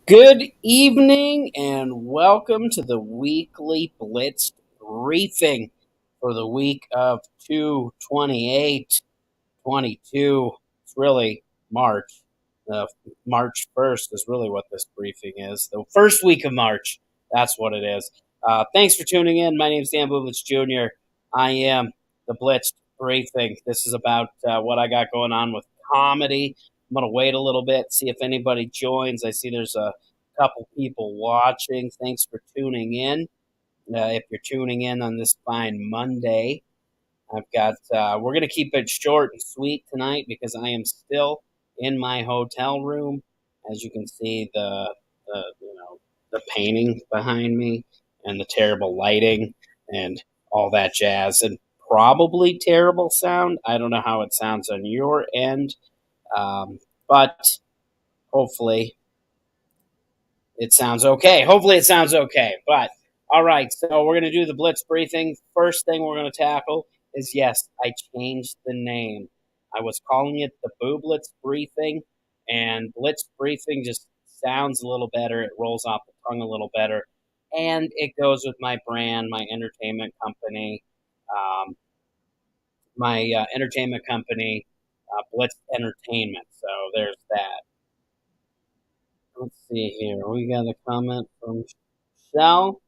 Good evening and welcome to the weekly Blitzed briefing for the week of 2/28/22. It's really March. March 1st is really what this briefing is. The first week of March. That's what it is. Thanks for tuning in. My name is Dan Bublitz Jr. I am the Blitzed briefing. This is about what I got going on with comedy. I'm going to wait a little bit, see if anybody joins. I see there's a couple people watching. Thanks for tuning in. If you're tuning in on this fine Monday, we're going to keep it short and sweet tonight because I am still in my hotel room. As you can see, the painting behind me and the terrible lighting and all that jazz and probably terrible sound. I don't know how it sounds on your end, but hopefully it sounds okay. Hopefully it sounds okay. But all right, so we're going to do the Blitz briefing. First thing we're going to tackle is yes, I changed the name. I was calling it the Bublitz briefing, and Blitz briefing just sounds a little better. It rolls off the tongue a little better, and it goes with my brand, my entertainment company, Blitz Entertainment. So there's that. Let's see here. We got a comment from Shell.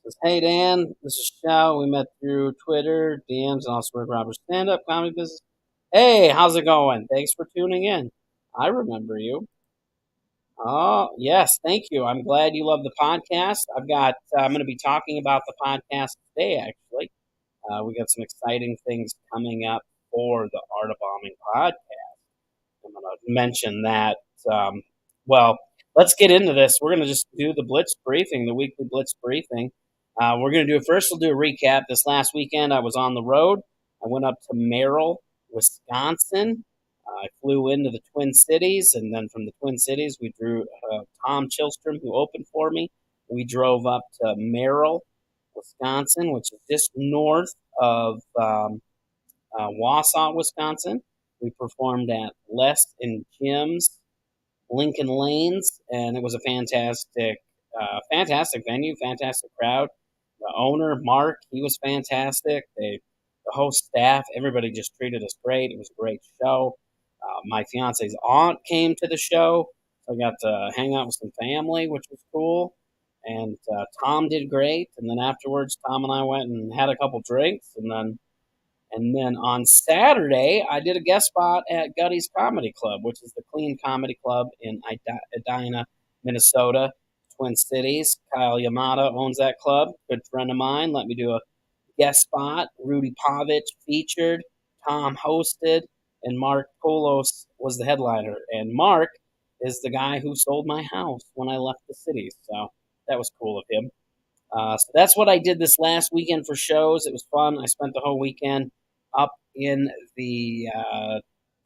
Says, hey Dan, this is Shell. We met through Twitter, DMs, and also work Robert's stand-up comedy business. Hey, how's it going? Thanks for tuning in. I remember you. Oh, yes, thank you. I'm glad you love the podcast. I'm going to be talking about the podcast today, actually. We got some exciting things coming up for the Art of Bombing podcast. I'm going to mention that. Um, well, let's get into this. We're going to just do the Blitz briefing, the weekly Blitz briefing. We're going to do first. We'll do a recap. This last weekend, I was on the road. I went up to Merrill, Wisconsin. I flew into the Twin Cities, and then from the Twin Cities, we drew Tom Chilstrom, who opened for me. We drove up to Merrill, Wisconsin, which is just north of Wausau, Wisconsin. We performed at Les and Jim's, Lincoln Lanes, and it was a fantastic venue, fantastic crowd. The owner, Mark, he was fantastic. The whole staff, everybody just treated us great. It was a great show. My fiance's aunt came to the show. So I got to hang out with some family, which was cool. And Tom did great. And then afterwards, Tom and I went and had a couple drinks. And then on Saturday, I did a guest spot at Gutty's Comedy Club, which is the clean comedy club in Edina, Minnesota, Twin Cities. Kyle Yamada owns that club. Good friend of mine. Let me do a guest spot. Rudy Pavich featured. Tom hosted. And Mark Polos was the headliner. And Mark is the guy who sold my house when I left the city. So that was cool of him. So that's what I did this last weekend for shows. It was fun. I spent the whole weekend up in the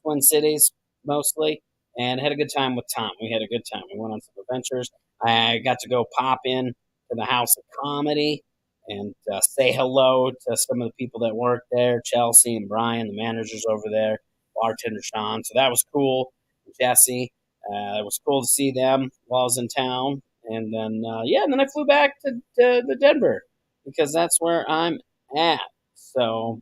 Twin Cities mostly and had a good time with Tom. We had a good time. We went on some adventures. I got to go pop in to the House of Comedy and say hello to some of the people that work there, Chelsea and Brian, the managers over there, bartender Sean. So that was cool. Jesse. It was cool to see them while I was in town. And then, and then I flew back to Denver because that's where I'm at. So,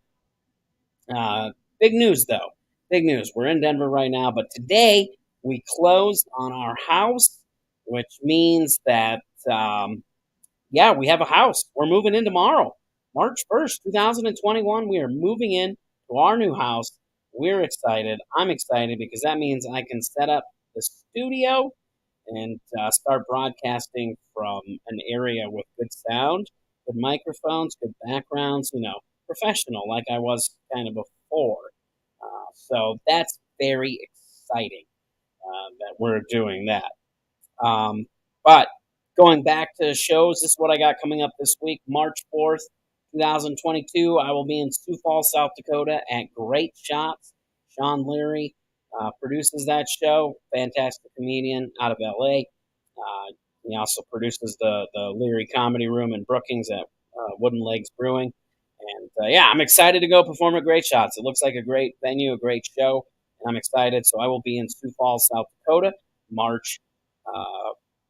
big news, though. Big news. We're in Denver right now, but today we closed on our house, which means that, we have a house. We're moving in tomorrow, March 1st, 2021. We are moving in to our new house. We're excited. I'm excited because that means I can set up the studio and start broadcasting from an area with good sound, good microphones, good backgrounds, professional like I was kind of before. So that's very exciting that we're doing that. But going back to shows, this is what I got coming up this week. March 4th, 2022, I will be in Sioux Falls, South Dakota at Great Shots. Sean Leary produces that show. Fantastic comedian out of LA. He also produces the Leary Comedy Room in Brookings at Wooden Legs Brewing. And I'm excited to go perform at Great Shots. It looks like a great venue, a great show, and I'm excited. So I will be in Sioux Falls, South Dakota, March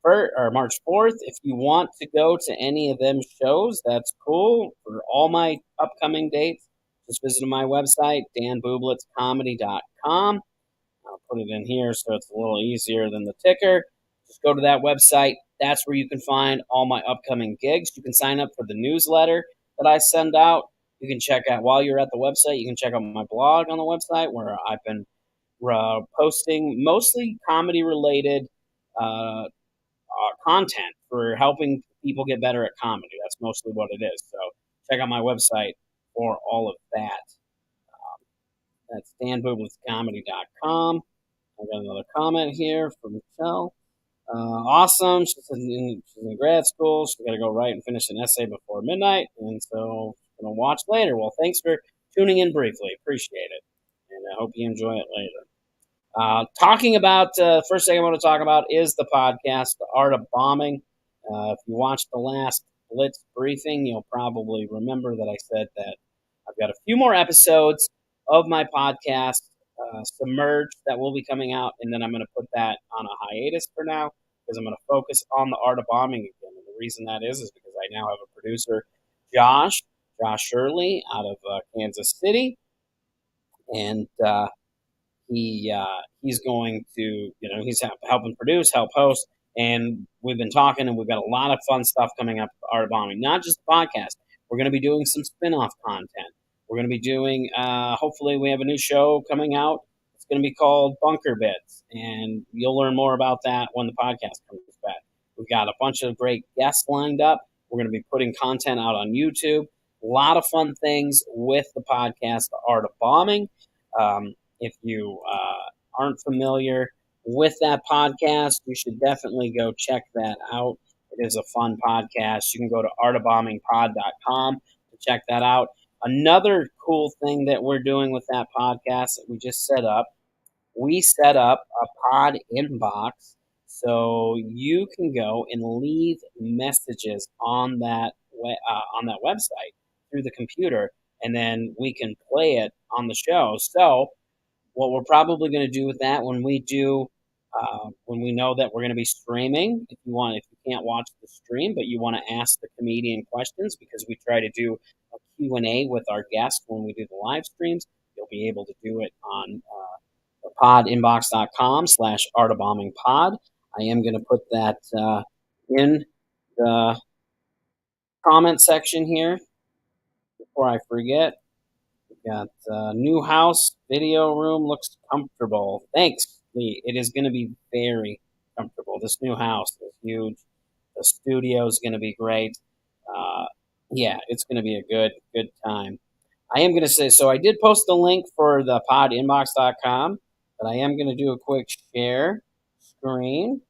March 4th. If you want to go to any of them shows, that's cool. For all my upcoming dates, just visit my website, danbublitzcomedy.com. I'll put it in here so it's a little easier than the ticker. Just go to that website. That's where you can find all my upcoming gigs. You can sign up for the newsletter that I send out. You can check out, while you're at the website, you can check out my blog on the website where I've been posting mostly comedy related content for helping people get better at comedy. That's mostly what it is. So check out my website for all of that. That's danbublitzcomedy.com. I got another comment here from Michelle. Awesome. She's in grad school. She's got to go write and finish an essay before midnight. And so I'm going to watch later. Well, thanks for tuning in briefly. Appreciate it. And I hope you enjoy it later. Talking about, first thing I want to talk about is the podcast, The Art of Bombing. If you watched the last Blitz briefing, you'll probably remember that I said that I've got a few more episodes of my podcast submerged that will be coming out, and then I'm going to put that on a hiatus for now because I'm going to focus on The Art of Bombing again. And the reason that is because I now have a producer, Josh Shirley, out of Kansas City, and he's going to, he's helping produce, help host, and we've been talking, and we've got a lot of fun stuff coming up with The Art of Bombing. Not just the podcast. We're going to be doing some spin-off content. We're going to be doing, hopefully we have a new show coming out. It's going to be called Bunker Bits, and you'll learn more about that when the podcast comes back. We've got a bunch of great guests lined up. We're going to be putting content out on YouTube. A lot of fun things with the podcast, The Art of Bombing. If you aren't familiar with that podcast, you should definitely go check that out. It is a fun podcast. You can go to artofbombingpod.com to check that out. Another cool thing that we're doing with that podcast that we just set up, we set up a pod inbox so you can go and leave messages on that website through the computer, and then we can play it on the show. So what we're probably going to do with that when we know that we're going to be streaming, if you can't watch the stream, but you want to ask the comedian questions, because we try to do a Q&A with our guests when we do the live streams, you'll be able to do it on podinbox.com/artofbombingpod. I am going to put that in the comment section here before I forget. Got new house, video room, looks comfortable. Thanks, Lee. It is going to be very comfortable. This new house is huge. The studio is going to be great. Yeah, it's going to be a good time. I am going to say, so I did post the link for the podinbox.com, but I am going to do a quick share screen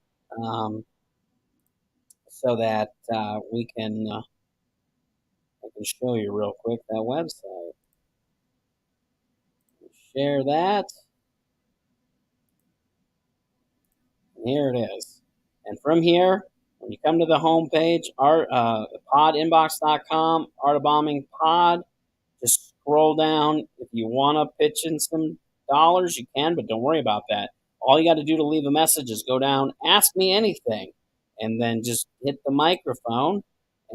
so that we can I can show you real quick that website. Share that. And here it is. And from here, when you come to the homepage, podinbox.com, Art of Bombing Pod, just scroll down. If you want to pitch in some dollars, you can, but don't worry about that. All you got to do to leave a message is go down, ask me anything, and then just hit the microphone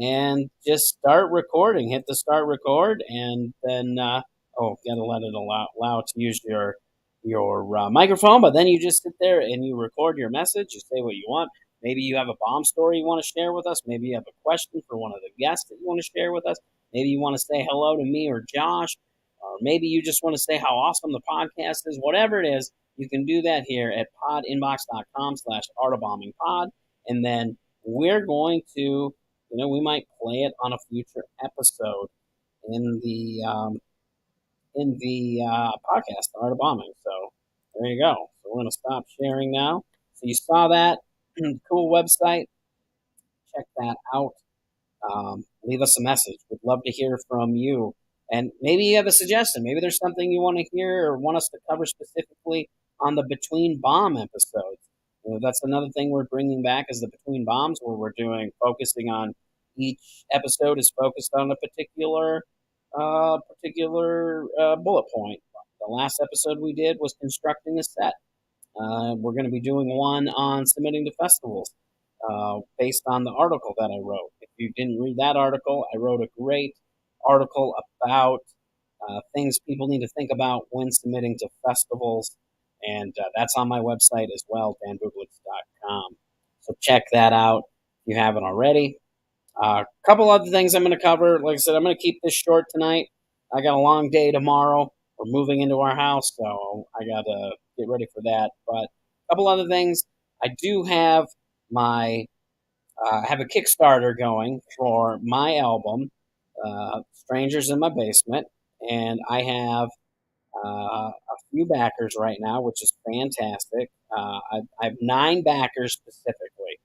and just start recording. Hit the start record, and then gotta let it allow it to use your microphone. But then you just sit there and you record your message. You say what you want. Maybe you have a bomb story you want to share with us. Maybe you have a question for one of the guests that you want to share with us. Maybe you want to say hello to me or Josh, or maybe you just want to say how awesome the podcast is. Whatever it is, you can do that here at podinbox.com/artofbombingpod, and then we're going to, we might play it on a future episode in the podcast, The Art of Bombing. So there you go. So we're going to stop sharing now. So you saw that cool website. Check that out. Leave us a message. We'd love to hear from you. And maybe you have a suggestion. Maybe there's something you want to hear or want us to cover specifically on the Between Bomb episodes. That's another thing we're bringing back is the Between Bombs, where we're focusing on each episode is focused on a particular bullet point. The last episode we did was constructing a set. We're going to be doing one on submitting to festivals. based on the article that I wrote. If you didn't read that article, I wrote a great article about things people need to think about when submitting to festivals, and that's on my website as well, danbublitz.com. So check that out if you haven't already. A couple other things I'm going to cover. Like I said, I'm going to keep this short tonight. I got a long day tomorrow. We're moving into our house, so I got to get ready for that. But a couple other things. I do have my have a Kickstarter going for my album, "Strangers in My Basement," and I have a few backers right now, which is fantastic. I have 9 backers specifically.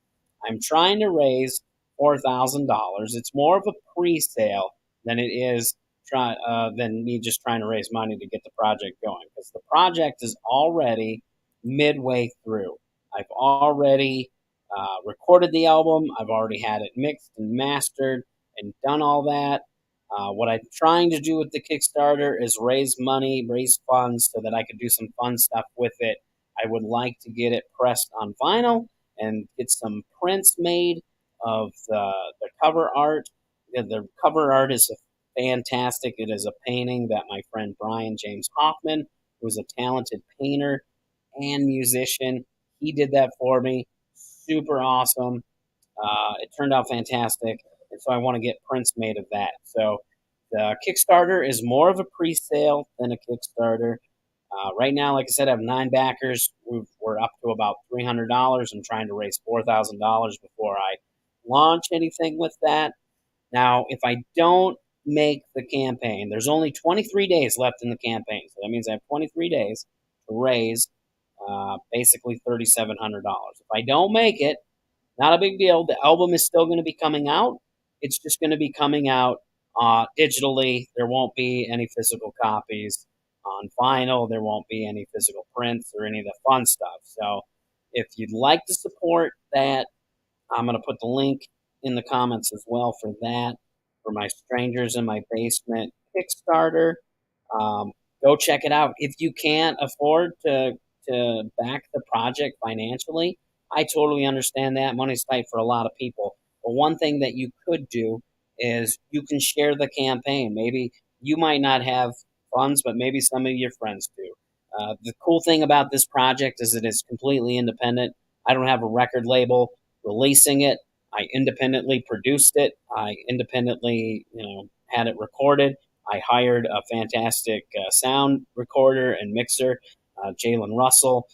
I'm trying to raise $4,000. It's more of a pre-sale than it is than me just trying to raise money to get the project going, because the project is already midway through. I've already recorded the album. I've already had it mixed and mastered and done all that. What I'm trying to do with the Kickstarter is raise money, raise funds so that I could do some fun stuff with it. I would like to get it pressed on vinyl and get some prints made of the cover art. The cover art is fantastic. It is a painting that my friend Brian James Hoffman, who's a talented painter and musician, he did that for me. Super awesome. It turned out fantastic, and so I want to get prints made of that. So the Kickstarter is more of a pre-sale than a Kickstarter. Right now, like I said, I have 9 backers. We're up to about $300. I'm trying to raise $4,000 before I launch anything with that. Now, if I don't make the campaign, there's only 23 days left in the campaign, so that means I have 23 days to raise basically $3,700. If I don't make it, not a big deal. The album is still going to be coming out. It's just going to be coming out digitally. There won't be any physical copies on vinyl. There won't be any physical prints or any of the fun stuff. So if you'd like to support that, I'm going to put the link in the comments as well for that, for my Strangers in My Basement Kickstarter. Um, Go check it out. If you can't afford to back the project financially, I totally understand that. Money's tight for a lot of people. But one thing that you could do is you can share the campaign. Maybe you might not have funds, but maybe some of your friends do. The cool thing about this project is it is completely independent. I don't have a record label releasing it. I independently produced it. I independently, had it recorded. I hired a fantastic sound recorder and mixer, Jalen Russell,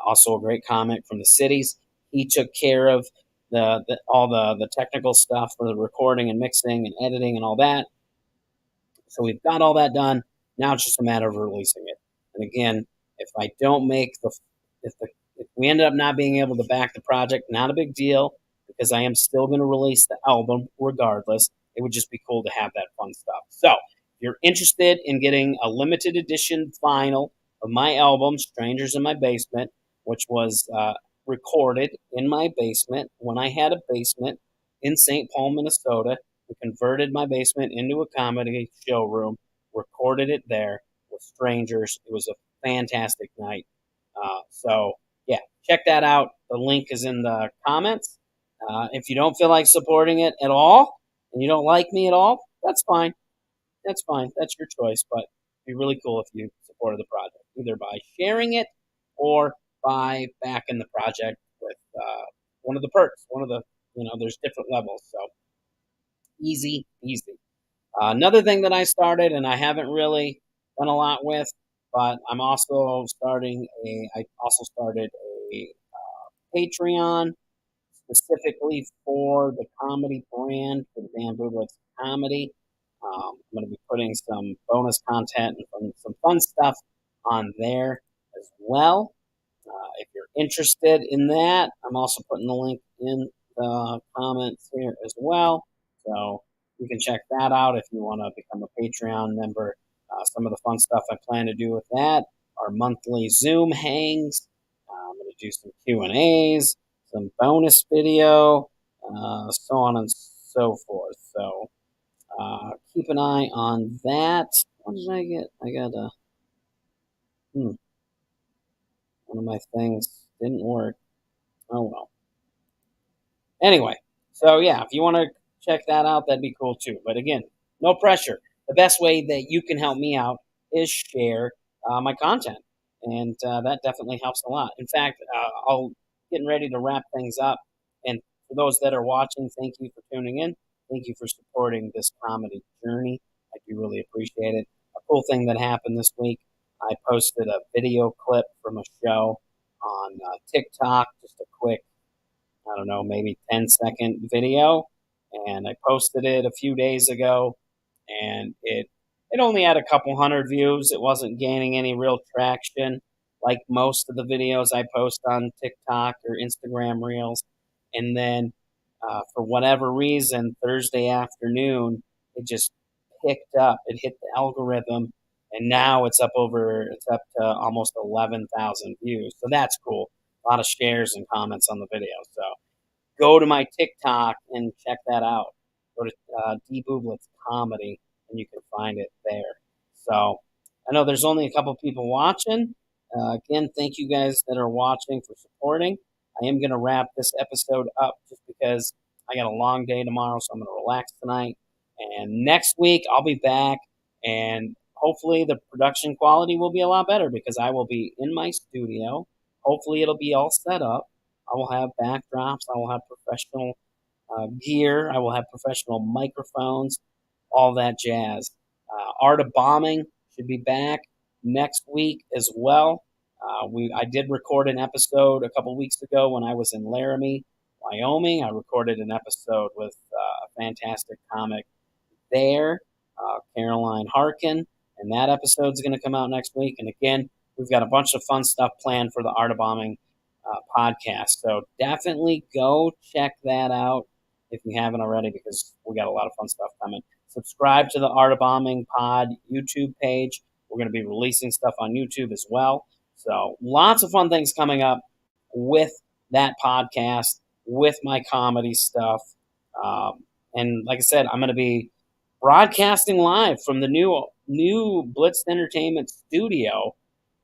also a great comic from the cities. He took care of all the technical stuff for the recording and mixing and editing and all that. So we've got all that done. Now it's just a matter of releasing it. And again, if I don't make if we end up not being able to back the project, not a big deal, because I am still going to release the album regardless. It would just be cool to have that fun stuff. So if you're interested in getting a limited edition vinyl of my album, Strangers in My Basement, which was recorded in my basement when I had a basement in St. Paul, Minnesota. We converted my basement into a comedy showroom, recorded it there with strangers. It was a fantastic night. So, yeah, check that out. The link is in the comments. If you don't feel like supporting it at all and you don't like me at all, that's fine. That's fine. That's your choice. But it'd be really cool if you supported the project, either by sharing it or by backing the project with one of the perks. There's different levels. So easy, easy. Another thing that I started and I haven't really done a lot with, but I also started a Patreon specifically for the comedy brand, for the Dan Bublitz comedy. I'm going to be putting some bonus content and some fun stuff on there as well. If you're interested in that, I'm also putting the link in the comments here as well. So you can check that out if you want to become a Patreon member. Some of the fun stuff I plan to do with that are monthly Zoom hangs. I'm going to do some Q&As, some bonus video, so on and so forth. So keep an eye on that. What did I get? I got one of my things didn't work. Oh well. Anyway, so yeah, if you want to check that out, that'd be cool too. But again, no pressure. The best way that you can help me out is share my content, and that definitely helps a lot. In fact, I'll getting ready to wrap things up. And for those that are watching, thank you for tuning in. Thank you for supporting this comedy journey. I do really appreciate it. A cool thing that happened this week, I posted a video clip from a show on TikTok, just a quick, I don't know, maybe 10-second video. And I posted it a few days ago, and it only had a couple hundred views. It wasn't gaining any real traction like most of the videos I post on TikTok or Instagram Reels. And then for whatever reason, Thursday afternoon, it just picked up. It hit the algorithm, and now it's up to almost 11,000 views. So that's cool. A lot of shares and comments on the video. So go to my TikTok and check that out. Go to D Bublitz Comedy, and you can find it there. So I know there's only a couple people watching. Again, thank you guys that are watching for supporting. I am going to wrap this episode up just because I got a long day tomorrow, so I'm going to relax tonight. And next week, I'll be back, and hopefully the production quality will be a lot better because I will be in my studio. Hopefully, it'll be all set up. I will have backdrops. I will have professional gear. I will have professional microphones, all that jazz. Art of Bombing should be back next week as well. I did record an episode a couple weeks ago when I was in Laramie, Wyoming. I recorded an episode with a fantastic comic there, Caroline Harkin, and that episode's going to come out next week. And again, we've got a bunch of fun stuff planned for the Art of Bombing podcast. So definitely go check that out if you haven't already, because we got a lot of fun stuff coming. Subscribe to the Art of Bombing Pod YouTube page. We're going to be releasing stuff on YouTube as well. So lots of fun things coming up with that podcast, with my comedy stuff. And like I said, I'm going to be broadcasting live from the new Blitzed Entertainment studio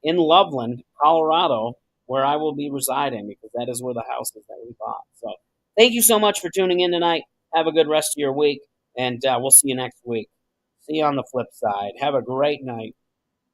in Loveland, Colorado, where I will be residing because that is where the house is that we bought. So thank you so much for tuning in tonight. Have a good rest of your week, and we'll see you next week. See you on the flip side. Have a great night.